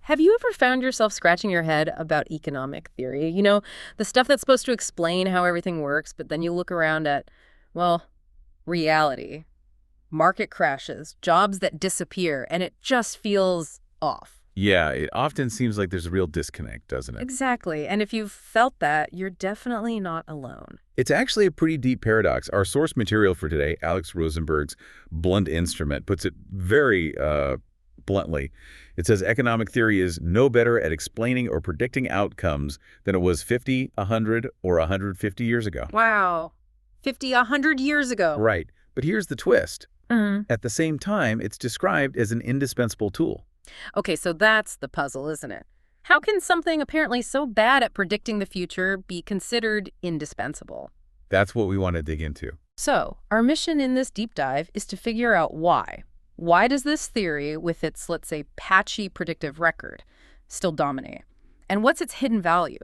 Have you ever found yourself scratching your head about economic theory? The stuff that's supposed to explain how everything works, but then you look around at, well, reality, market crashes, jobs that disappear, and it just feels off. Yeah, it often seems like there's a real disconnect, doesn't it? Exactly. And if you've felt that, you're definitely not alone. It's actually a pretty deep paradox. Our source material for today, Alex Rosenberg's Blunt Instrument, puts it very bluntly. It says economic theory is no better at explaining or predicting outcomes than it was 50, 100, or 150 years ago. Wow. 50, 100 years ago. Right. But here's the twist. Mhm. At the same time, it's described as an indispensable tool. Okay, so that's the puzzle, isn't it? How can something apparently so bad at predicting the future be considered indispensable? That's what we want to dig into. So, our mission in this deep dive is to figure out why. Why does this theory, with its, let's say, patchy predictive record, still dominate? And what's its hidden value?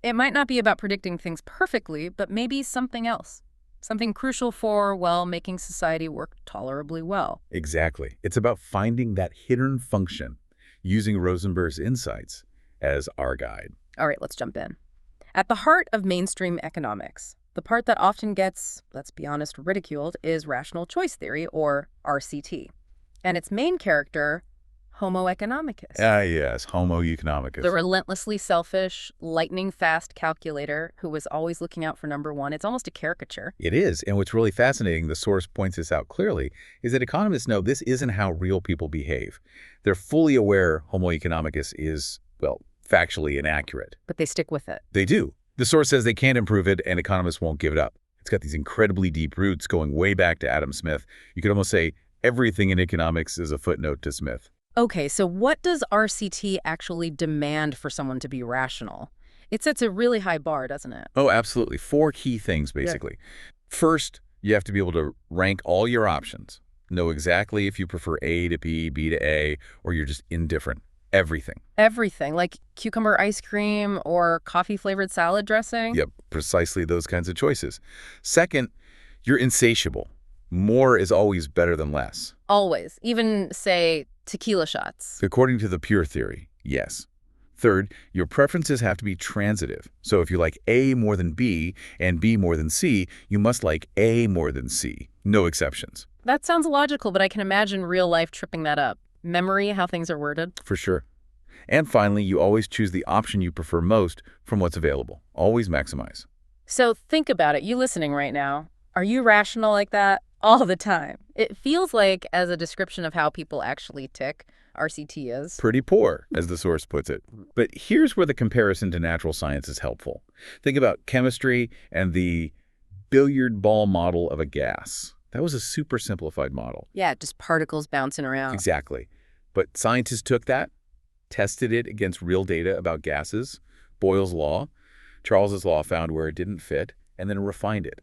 It might not be about predicting things perfectly, but maybe something else. Something crucial for, well, making society work tolerably well. Exactly. It's about finding that hidden function, using Rosenberg's insights as our guide. All right, let's jump in. At the heart of mainstream economics, the part that often gets, let's be honest, ridiculed is rational choice theory, or RCT. And its main character, Homo economicus. Yes, Homo economicus. The relentlessly selfish, lightning-fast calculator who was always looking out for number one. It's almost a caricature. It is, and what's really fascinating, the source points this out clearly, is that economists know this isn't how real people behave. They're fully aware Homo economicus is, well, factually inaccurate. But they stick with it. They do. The source says they can't improve it, and economists won't give it up. It's got these incredibly deep roots going way back to Adam Smith. You could almost say everything in economics is a footnote to Smith. Okay, so what does RCT actually demand for someone to be rational? It sets a really high bar, doesn't it? Oh, absolutely. 4 key things, basically. First, you have to be able to rank all your options. Know exactly if you prefer A to B, B to A, or you're just indifferent. Everything. Everything, like cucumber ice cream or coffee-flavored salad dressing? Yep, precisely those kinds of choices. Second, you're insatiable. More is always better than less. Always. Even, say, tequila shots. According to the pure theory, yes. Third, your preferences have to be transitive. So if you like A more than B and B more than C, you must like A more than C. No exceptions. That sounds logical, but I can imagine real life tripping that up. Memory, how things are worded. For sure. And finally, you always choose the option you prefer most from what's available. Always maximize. So think about it. You listening right now. Are you rational like that? All the time. It feels like, as a description of how people actually tick, RCT is. Pretty poor, as the source puts it. But here's where the comparison to natural science is helpful. Think about chemistry and the billiard ball model of a gas. That was a super simplified model. Yeah, just particles bouncing around. Exactly. But scientists took that, tested it against real data about gases, Boyle's law, Charles's law found where it didn't fit, and then refined it.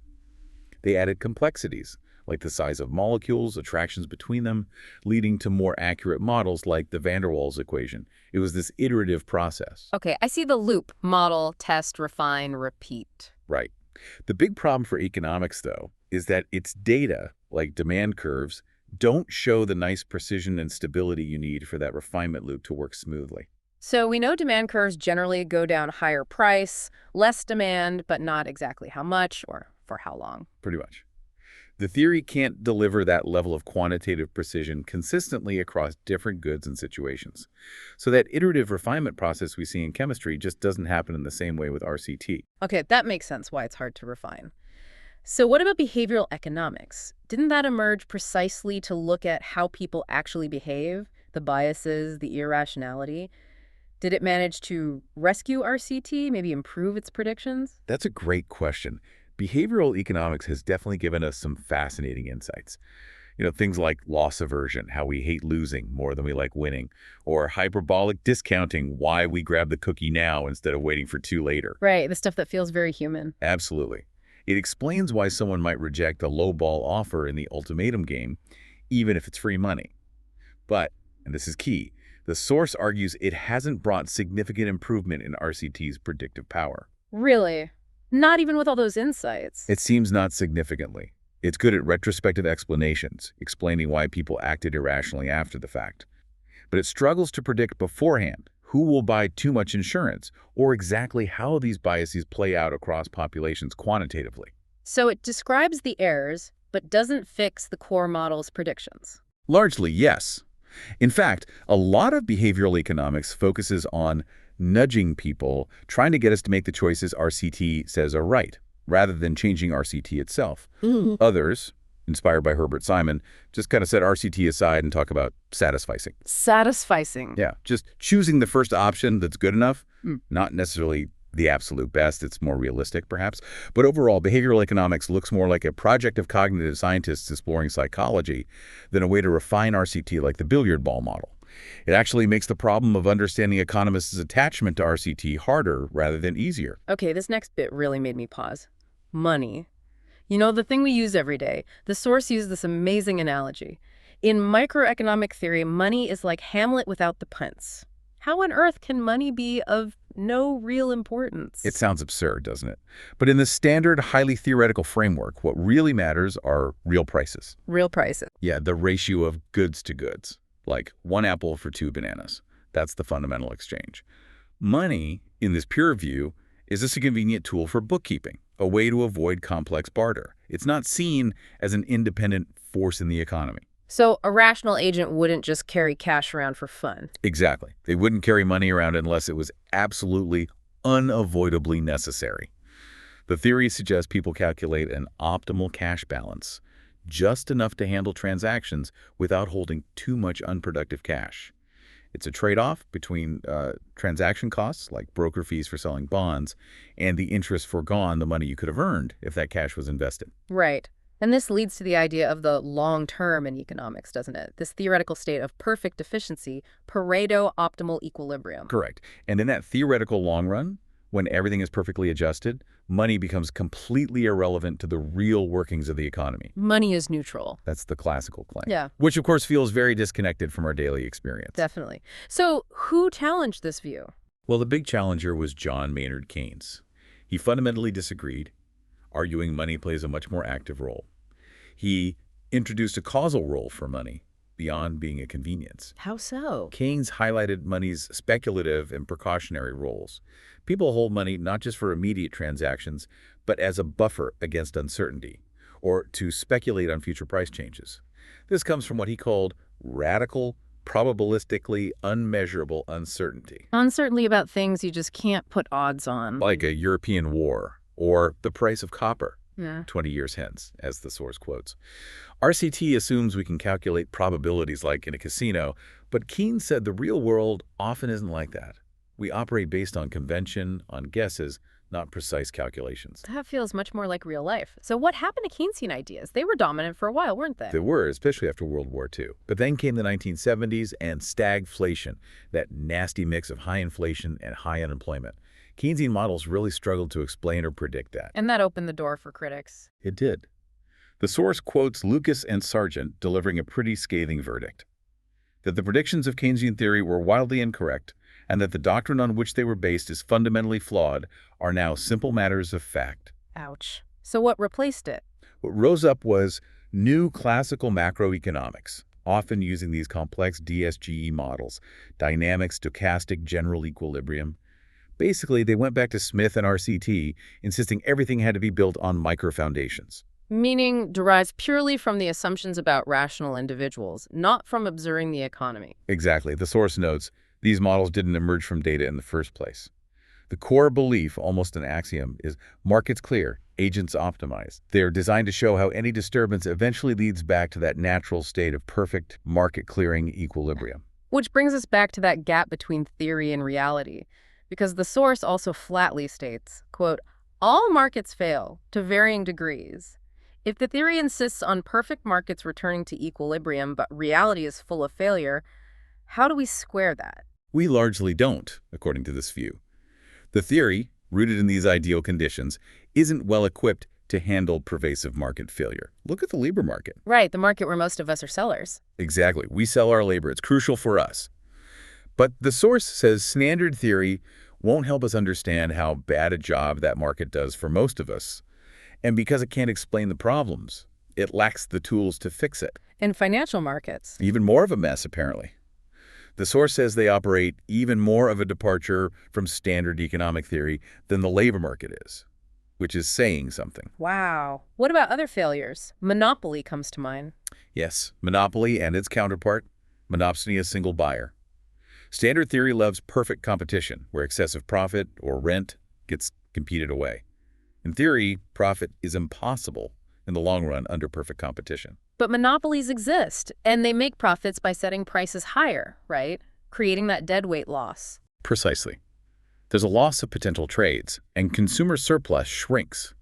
They added complexities, like the size of molecules, attractions between them, leading to more accurate models like the van der Waals equation. It was this iterative process. Okay, I see the loop. Model, test, refine, repeat. Right. The big problem for economics, though, is that its data, like demand curves, don't show the nice precision and stability you need for that refinement loop to work smoothly. So we know demand curves generally go down higher price, less demand, but not exactly how much or for how long. Pretty much. The theory can't deliver that level of quantitative precision consistently across different goods and situations. So that iterative refinement process we see in chemistry just doesn't happen in the same way with RCT. Okay, that makes sense why it's hard to refine. So what about behavioral economics? Didn't that emerge precisely to look at how people actually behave, the biases, the irrationality? Did it manage to rescue RCT, maybe improve its predictions? That's a great question. Behavioral economics has definitely given us some fascinating insights. Things like loss aversion, how we hate losing more than we like winning, or hyperbolic discounting, why we grab the cookie now instead of waiting for 2 later. Right, the stuff that feels very human. Absolutely. It explains why someone might reject a low-ball offer in the ultimatum game, even if it's free money. But, and this is key, the source argues it hasn't brought significant improvement in RCT's predictive power. Really? Not even with all those insights? It seems not significantly. It's good at retrospective explanations, explaining why people acted irrationally after the fact. But it struggles to predict beforehand who will buy too much insurance, or exactly how these biases play out across populations quantitatively. So it describes the errors, but doesn't fix the core model's predictions. Largely, yes. In fact, a lot of behavioral economics focuses on nudging people, trying to get us to make the choices RCT says are right, rather than changing RCT itself. Others, inspired by Herbert Simon, just kind of set RCT aside and talk about satisficing. Satisficing. Yeah, just choosing the first option that's good enough, not necessarily the absolute best. It's more realistic, perhaps. But overall, behavioral economics looks more like a project of cognitive scientists exploring psychology than a way to refine RCT like the billiard ball model. It actually makes the problem of understanding economists' attachment to RCT harder rather than easier. Okay, this next bit really made me pause. Money. You know, the thing we use every day. The source used this amazing analogy. In microeconomic theory, money is like Hamlet without the pence. How on earth can money be of no real importance? It sounds absurd, doesn't it? But in the standard, highly theoretical framework, what really matters are real prices. Real prices. Yeah, the ratio of goods to goods, like 1 apple for 2 bananas. That's the fundamental exchange. Money, in this pure view, is just a convenient tool for bookkeeping, a way to avoid complex barter. It's not seen as an independent force in the economy. So a rational agent wouldn't just carry cash around for fun. Exactly. They wouldn't carry money around unless it was absolutely, unavoidably necessary. The theory suggests people calculate an optimal cash balance, just enough to handle transactions without holding too much unproductive cash. It's a trade-off between transaction costs, like broker fees for selling bonds, and the interest foregone, the money you could have earned if that cash was invested. Right. And this leads to the idea of the long term in economics, doesn't it? This theoretical state of perfect efficiency, Pareto optimal equilibrium. Correct. And in that theoretical long run, when everything is perfectly adjusted, money becomes completely irrelevant to the real workings of the economy. Money is neutral. That's the classical claim. Yeah. Which, of course, feels very disconnected from our daily experience. Definitely. So who challenged this view? Well, the big challenger was John Maynard Keynes. He fundamentally disagreed, arguing money plays a much more active role. He introduced a causal role for money beyond being a convenience. How so? Keynes highlighted money's speculative and precautionary roles. People hold money not just for immediate transactions, but as a buffer against uncertainty, or to speculate on future price changes. This comes from what he called radical, probabilistically unmeasurable uncertainty. Uncertainty about things you just can't put odds on. Like a European war, or the price of copper. Yeah. 20 years hence, as the source quotes. RCT assumes we can calculate probabilities like in a casino, but Keynes said the real world often isn't like that. We operate based on convention, on guesses, not precise calculations. That feels much more like real life. So what happened to Keynesian ideas? They were dominant for a while, weren't they? They were, especially after World War II. But then came the 1970s and stagflation, that nasty mix of high inflation and high unemployment. Keynesian models really struggled to explain or predict that. And that opened the door for critics. It did. The source quotes Lucas and Sargent delivering a pretty scathing verdict, that the predictions of Keynesian theory were wildly incorrect and that the doctrine on which they were based is fundamentally flawed are now simple matters of fact. Ouch. So what replaced it? What rose up was new classical macroeconomics, often using these complex DSGE models, dynamic, stochastic, general equilibrium. Basically, they went back to Smith and RCT, insisting everything had to be built on micro-foundations. Meaning derives purely from the assumptions about rational individuals, not from observing the economy. Exactly. The source notes, these models didn't emerge from data in the first place. The core belief, almost an axiom, is markets clear, agents optimized. They're designed to show how any disturbance eventually leads back to that natural state of perfect market-clearing equilibrium. Which brings us back to that gap between theory and reality. Because the source also flatly states, quote, all markets fail to varying degrees. If the theory insists on perfect markets returning to equilibrium, but reality is full of failure, how do we square that? We largely don't, according to this view. The theory, rooted in these ideal conditions, isn't well equipped to handle pervasive market failure. Look at the labor market. Right, the market where most of us are sellers. Exactly. We sell our labor. It's crucial for us. But the source says standard theory won't help us understand how bad a job that market does for most of us. And because it can't explain the problems, it lacks the tools to fix it. In financial markets. Even more of a mess, apparently. The source says they operate even more of a departure from standard economic theory than the labor market is, which is saying something. Wow. What about other failures? Monopoly comes to mind. Yes, monopoly and its counterpart, monopsony as single buyer. Standard theory loves perfect competition, where excessive profit or rent gets competed away. In theory, profit is impossible in the long run under perfect competition. But monopolies exist, and they make profits by setting prices higher, right? Creating that deadweight loss. Precisely. There's a loss of potential trades, and consumer surplus shrinks.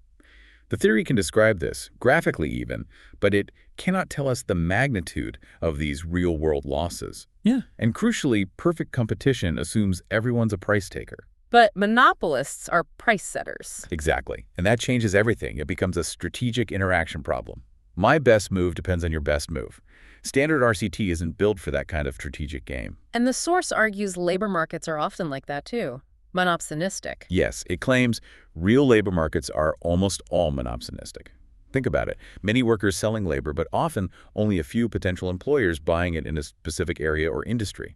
The theory can describe this, graphically even, but it cannot tell us the magnitude of these real-world losses. Yeah. And crucially, perfect competition assumes everyone's a price taker. But monopolists are price setters. Exactly. And that changes everything. It becomes a strategic interaction problem. My best move depends on your best move. Standard RCT isn't built for that kind of strategic game. And the source argues labor markets are often like that too. Monopsonistic. Yes, it claims real labor markets are almost all monopsonistic. Think about it. Many workers selling labor, but often only a few potential employers buying it in a specific area or industry.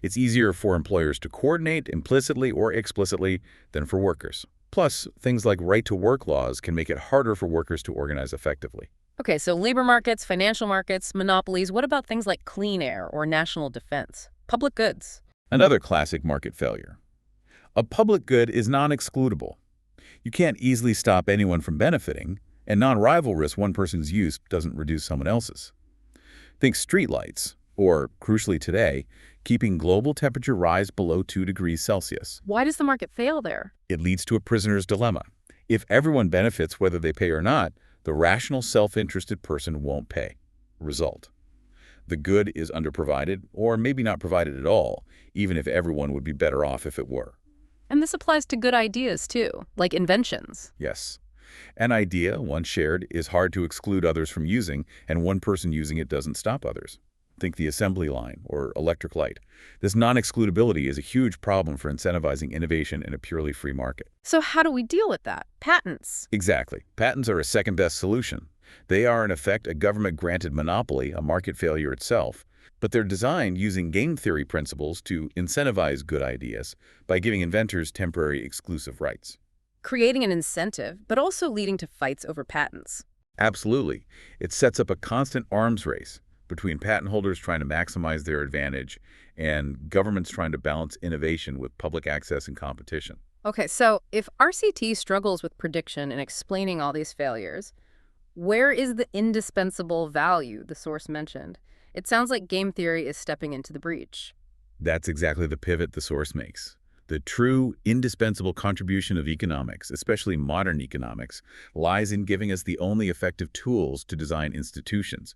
It's easier for employers to coordinate implicitly or explicitly than for workers. Plus, things like right-to-work laws can make it harder for workers to organize effectively. Okay, so labor markets, financial markets, monopolies. What about things like clean air or national defense? Public goods. Another classic market failure. A public good is non-excludable. You can't easily stop anyone from benefiting, and non-rival risk one person's use doesn't reduce someone else's. Think streetlights, or, crucially today, keeping global temperature rise below 2 degrees Celsius. Why does the market fail there? It leads to a prisoner's dilemma. If everyone benefits whether they pay or not, the rational self-interested person won't pay. Result: the good is underprovided, or maybe not provided at all, even if everyone would be better off if it were. And this applies to good ideas too, like inventions. Yes. An idea, once shared, is hard to exclude others from using, and one person using it doesn't stop others. Think the assembly line or electric light. This non-excludability is a huge problem for incentivizing innovation in a purely free market. So how do we deal with that? Patents. Exactly. Patents are a second-best solution. They are, in effect, a government-granted monopoly, a market failure itself, but they're designed using game theory principles to incentivize good ideas by giving inventors temporary exclusive rights. Creating an incentive, but also leading to fights over patents. Absolutely. It sets up a constant arms race between patent holders trying to maximize their advantage and governments trying to balance innovation with public access and competition. Okay, so if RCT struggles with prediction and explaining all these failures, where is the indispensable value the source mentioned? It sounds like game theory is stepping into the breach. That's exactly the pivot the source makes. The true, indispensable contribution of economics, especially modern economics, lies in giving us the only effective tools to design institutions.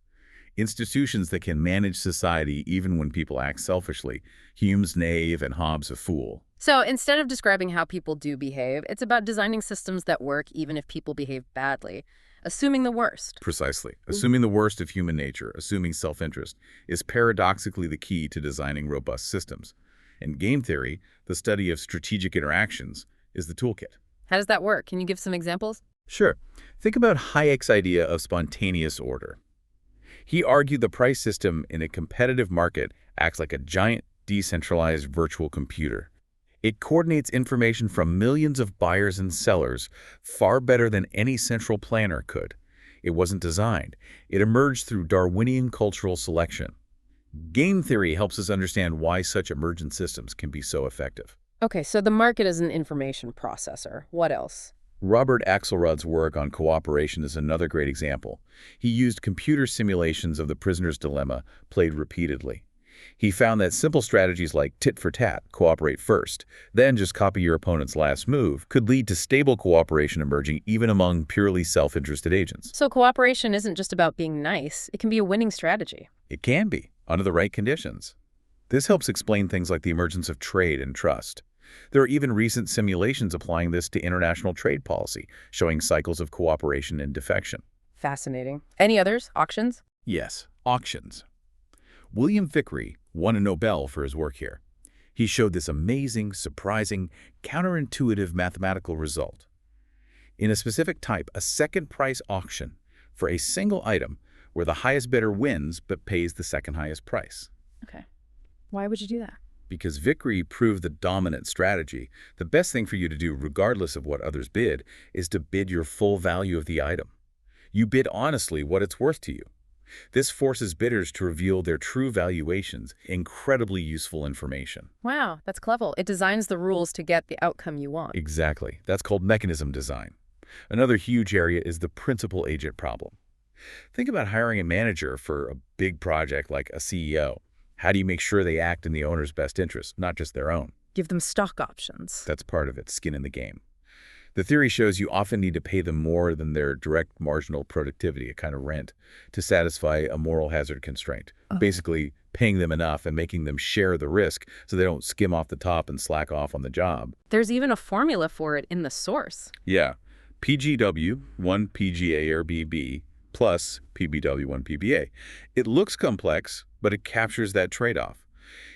Institutions that can manage society even when people act selfishly. Hume's knave and Hobbes a fool. So instead of describing how people do behave, it's about designing systems that work even if people behave badly, assuming the worst. Precisely. Assuming the worst of human nature, assuming self-interest, is paradoxically the key to designing robust systems. In game theory, the study of strategic interactions is the toolkit. How does that work? Can you give some examples? Sure. Think about Hayek's idea of spontaneous order. He argued the price system in a competitive market acts like a giant, decentralized virtual computer. It coordinates information from millions of buyers and sellers far better than any central planner could. It wasn't designed. It emerged through Darwinian cultural selection. Game theory helps us understand why such emergent systems can be so effective. Okay, so the market is an information processor. What else? Robert Axelrod's work on cooperation is another great example. He used computer simulations of the prisoner's dilemma, played repeatedly. He found that simple strategies like tit for tat, cooperate first, then just copy your opponent's last move, could lead to stable cooperation emerging even among purely self-interested agents. So cooperation isn't just about being nice. It can be a winning strategy. It can be, under the right conditions. This helps explain things like the emergence of trade and trust. There are even recent simulations applying this to international trade policy, showing cycles of cooperation and defection. Fascinating. Any others? Auctions? Yes, auctions. William Vickrey won a Nobel for his work here. He showed this amazing, surprising, counterintuitive mathematical result. In a specific type, a second price auction for a single item where the highest bidder wins but pays the second highest price. Okay. Why would you do that? Because victory proved the dominant strategy. The best thing for you to do, regardless of what others bid, is to bid your full value of the item. You bid honestly what it's worth to you. This forces bidders to reveal their true valuations, incredibly useful information. Wow, that's clever. It designs the rules to get the outcome you want. Exactly. That's called mechanism design. Another huge area is the principal agent problem. Think about hiring a manager for a big project like a CEO. How do you make sure they act in the owner's best interest, not just their own? Give them stock options. That's part of it, skin in the game. The theory shows you often need to pay them more than their direct marginal productivity, a kind of rent, to satisfy a moral hazard constraint. Basically, paying them enough and making them share the risk so they don't skim off the top and slack off on the job. There's even a formula for it in the source. Yeah, PGW, 1 PGA-RBB, plus PBW, 1 PBA. It looks complex, but it captures that trade-off.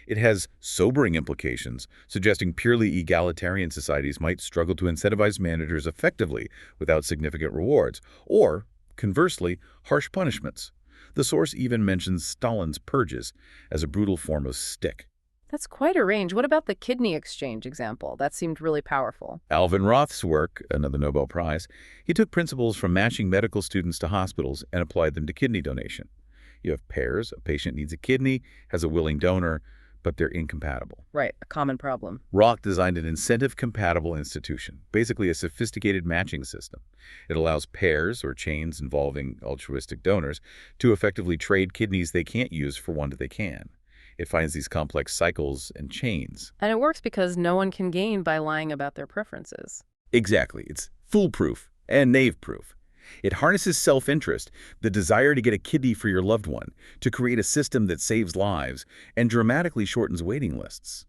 It has sobering implications, suggesting purely egalitarian societies might struggle to incentivize managers effectively without significant rewards, or, conversely, harsh punishments. The source even mentions Stalin's purges as a brutal form of stick. That's quite a range. What about the kidney exchange example? That seemed really powerful. Alvin Roth's work, another Nobel Prize, he took principles from matching medical students to hospitals and applied them to kidney donation. You have pairs, a patient needs a kidney, has a willing donor, but they're incompatible. Right, a common problem. Roth designed an incentive-compatible institution, basically a sophisticated matching system. It allows pairs or chains involving altruistic donors to effectively trade kidneys they can't use for one that they can. It finds these complex cycles and chains. And it works because no one can gain by lying about their preferences. Exactly. It's foolproof and knave-proof. It harnesses self-interest, the desire to get a kidney for your loved one, to create a system that saves lives and dramatically shortens waiting lists.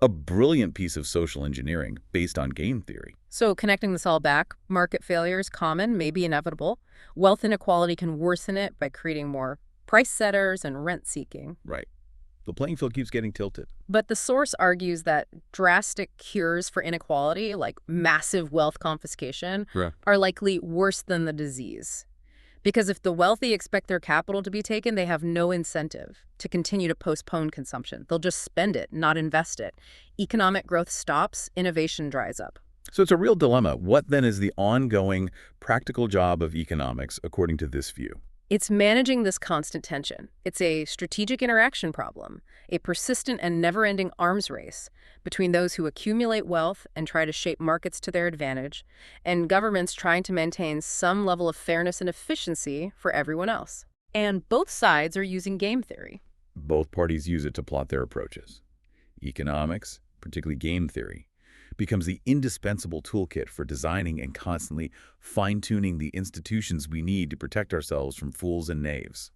A brilliant piece of social engineering based on game theory. So connecting this all back, market failure is common, maybe inevitable. Wealth inequality can worsen it by creating more price setters and rent seeking. Right. The playing field keeps getting tilted. But the source argues that drastic cures for inequality, like massive wealth confiscation, Right. are likely worse than the disease. Because if the wealthy expect their capital to be taken, they have no incentive to continue to postpone consumption. They'll just spend it, not invest it. Economic growth stops, innovation dries up. So it's a real dilemma. What then is the ongoing practical job of economics according to this view? It's managing this constant tension. It's a strategic interaction problem, a persistent and never-ending arms race between those who accumulate wealth and try to shape markets to their advantage, and governments trying to maintain some level of fairness and efficiency for everyone else. And both sides are using game theory. Both parties use it to plot their approaches. Economics, particularly game theory, becomes the indispensable toolkit for designing and constantly fine-tuning the institutions we need to protect ourselves from fools and knaves.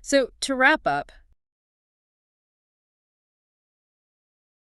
So to wrap up,